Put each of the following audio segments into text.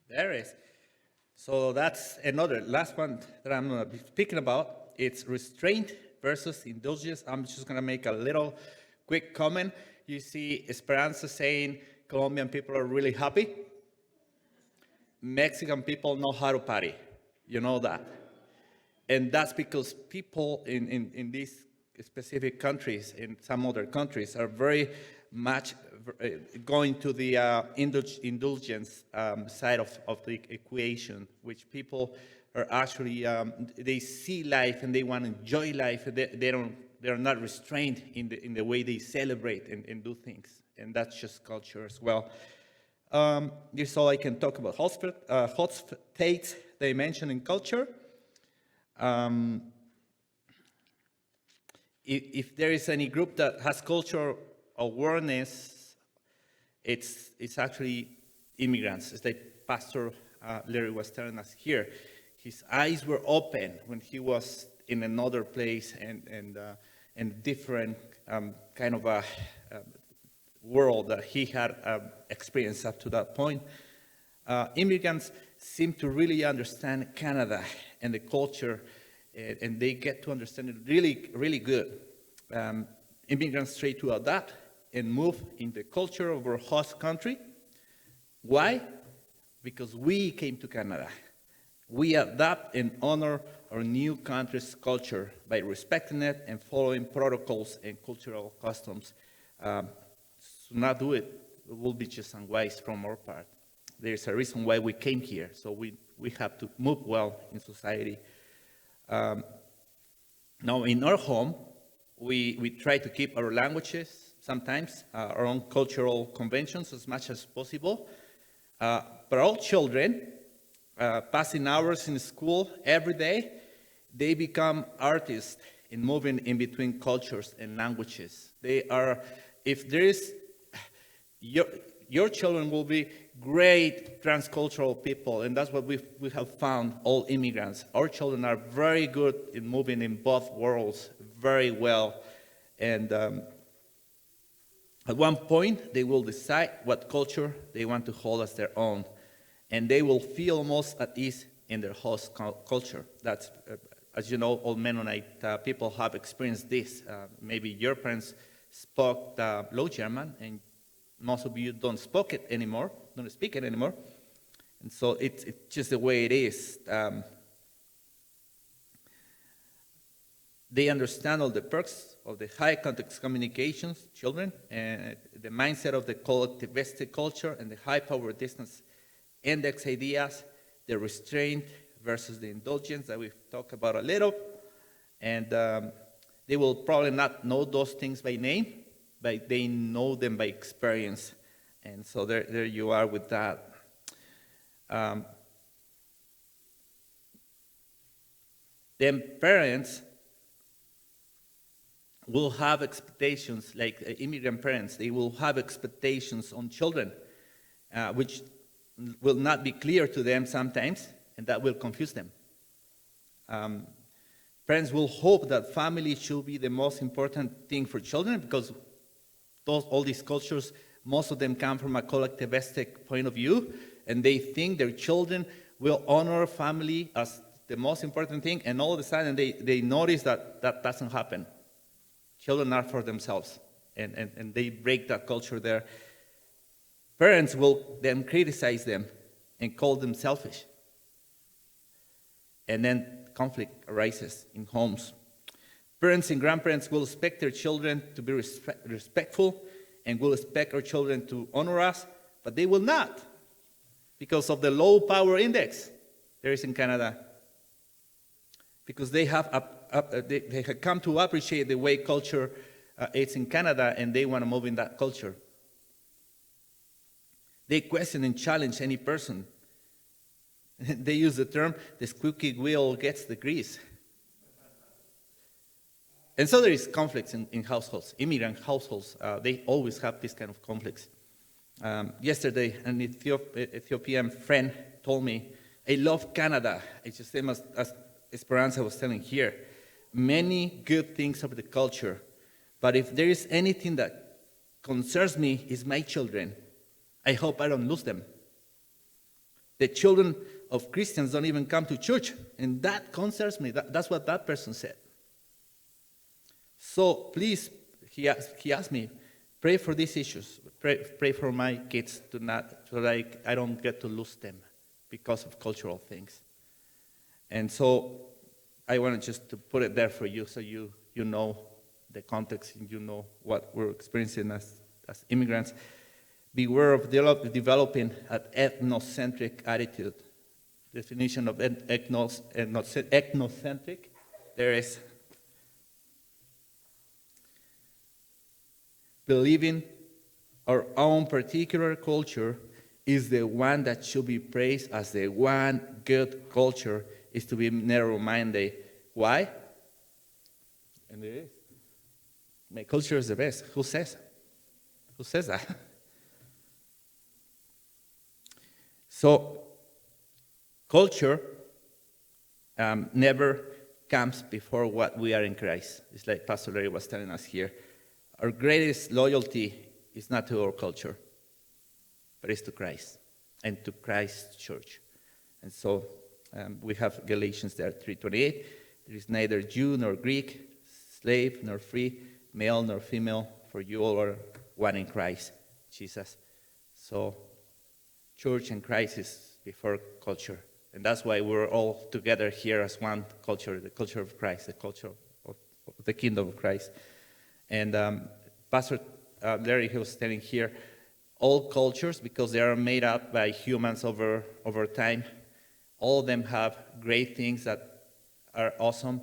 There is. So that's another last one that I'm going to be speaking about. It's restraint versus indulgence. I'm just going to make a little quick comment. You see Esperanza saying Colombian people are really happy. Mexican people know how to party. You know that. And that's because people in these specific countries, in some other countries, are very much going to the indulgence side of the equation, which people are actually, they see life and they want to enjoy life. They're not restrained in the way they celebrate and do things. And that's just culture as well. This is all I can talk about. Hot states they mention in culture. If there is any group that has cultural awareness, it's actually immigrants. As like Pastor Larry was telling us here, his eyes were open when he was in another place and different kind of a world that he had experienced up to that point. Immigrants seem to really understand Canada and the culture, and they get to understand it really, really good. Immigrants try to adapt and move in the culture of our host country. Why? Because we came to Canada. We adapt and honor our new country's culture by respecting it and following protocols and cultural customs. To not do it will be just unwise from our part. There's a reason why we came here, so we have to move well in society. Now, in our home, we try to keep our languages, sometimes our own cultural conventions as much as possible. But all children, passing hours in school every day, they become artists in moving in between cultures and languages. They are, if there is, your children will be great transcultural people, and that's what we have found, all immigrants. Our children are very good in moving in both worlds very well. And at one point, they will decide what culture they want to hold as their own, and they will feel most at ease in their host culture. That's, as you know, all Mennonite people have experienced this. Maybe your parents spoke Low German, and most of you don't speak it anymore. And so it's just the way it is. They understand all the perks of the high context communications, children, and the mindset of the collectivistic culture and the high power distance index ideas, the restraint versus the indulgence that we've talked about a little. And they will probably not know those things by name, but they know them by experience. And so there you are with that. Then parents will have expectations, like immigrant parents, they will have expectations on children, which will not be clear to them sometimes, and that will confuse them. Parents will hope that family should be the most important thing for children, because all these cultures, most of them come from a collectivistic point of view, and they think their children will honor family as the most important thing, and all of a sudden they notice that that doesn't happen. Children are for themselves, and they break that culture there. Parents will then criticize them and call them selfish. And then conflict arises in homes. Parents and grandparents will expect their children to be respectful and will expect our children to honor us, but they will not because of the low power index there is in Canada. Because they have come to appreciate the way culture is in Canada, and they want to move in that culture. They question and challenge any person. They use the term, the squeaky wheel gets the grease. And so there is conflicts in households, immigrant households. They always have this kind of conflicts. Yesterday, an Ethiopian friend told me, I love Canada. It's the same as Esperanza was telling here. Many good things of the culture, but if there is anything that concerns me is my children. I hope I don't lose them. The children of Christians don't even come to church, and that concerns me. That's what that person said. So please, he asked me, pray for these issues. Pray for my kids so that I don't get to lose them because of cultural things. And so I wanted just to put it there for you so you know the context and you know what we're experiencing as immigrants. Beware of developing an ethnocentric attitude. Definition of ethnocentric, there is believing our own particular culture is the one that should be praised as the one good culture is to be narrow-minded. Why? And it is. My culture is the best. Who says? Who says that? So, culture never comes before what we are in Christ. It's like Pastor Larry was telling us here. Our greatest loyalty is not to our culture, but it's to Christ and to Christ's church. And so we have Galatians there, 3:28. There is neither Jew nor Greek, slave nor free, male nor female, for you all are one in Christ Jesus. So church and Christ is before culture. And that's why we're all together here as one culture, the culture of Christ, the culture of the kingdom of Christ. And Pastor Larry, he was telling here, all cultures, because they are made up by humans over time, all of them have great things that are awesome,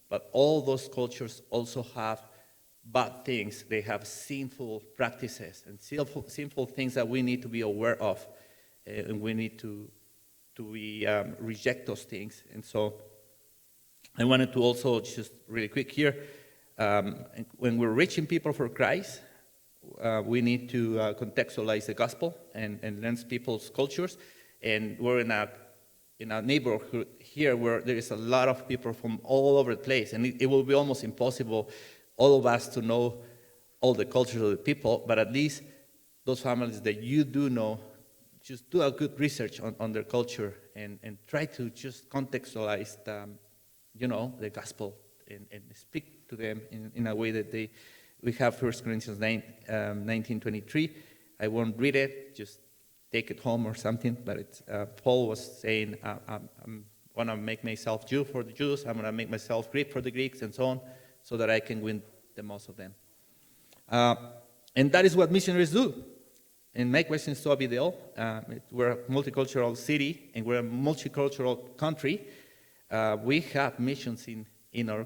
but all those cultures also have bad things. They have sinful practices and sinful things that we need to be aware of, and we need to reject those things. And so I wanted to also just really quick here, when we're reaching people for Christ, we need to contextualize the gospel and learn people's cultures. And we're in a neighborhood here where there is a lot of people from all over the place, and it will be almost impossible all of us to know all the cultures of the people, but at least those families that you do know, just do a good research on their culture and try to just contextualize the gospel and speak to them in a way that we have 1 Corinthians 19:23. I won't read it, just take it home or something, but it's, Paul was saying, I'm going to make myself Jew for the Jews, I'm going to make myself Greek for the Greeks, and so on, so that I can win the most of them. And that is what missionaries do. And my question is to Abidel. We're a multicultural city, and we're a multicultural country. We have missions in our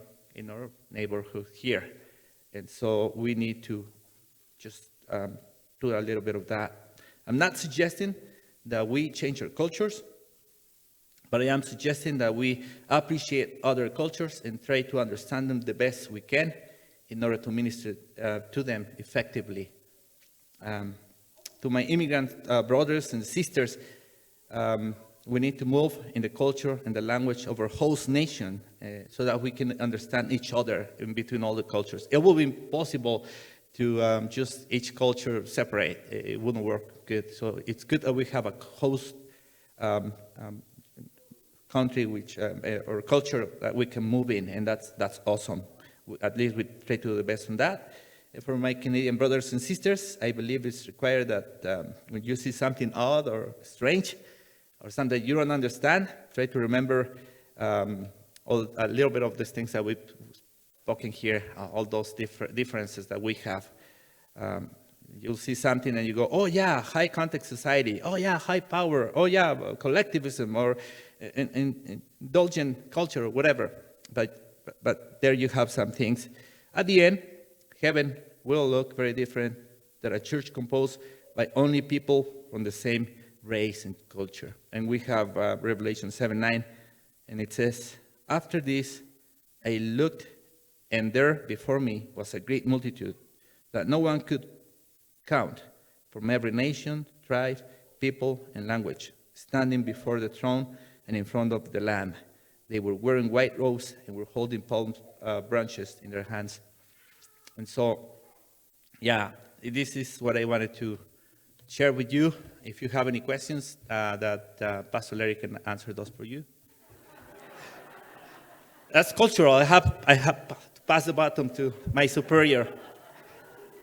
neighborhood here. And so we need to just do a little bit of that. I'm not suggesting that we change our cultures, but I am suggesting that we appreciate other cultures and try to understand them the best we can in order to minister to them effectively. To my immigrant brothers and sisters, we need to move in the culture and the language of our host nation so that we can understand each other in between all the cultures. It will be impossible to just each culture separate. It wouldn't work good. So it's good that we have a host country or culture that we can move in, and that's awesome. At least we try to do the best on that. For my Canadian brothers and sisters, I believe it's required that when you see something odd or strange or something that you don't understand, try to remember a little bit of these things that we've spoken here, all those differences that we have. You'll see something and you go, oh yeah, high context society, oh yeah, high power, oh yeah, collectivism or indulgent culture or whatever. But there you have some things. At the end, heaven will look very different than a church composed by only people from the same race and culture. And we have Revelation 7:9, and it says, after this I looked, and there before me was a great multitude that no one could count, from every nation, tribe, people, and language, standing before the throne and in front of the Lamb. They were wearing white robes and were holding palm branches in their hands. And so, yeah, this is what I wanted to share with you. If you have any questions, Pastor Larry can answer those for you. That's cultural. I have to pass the baton to my superior.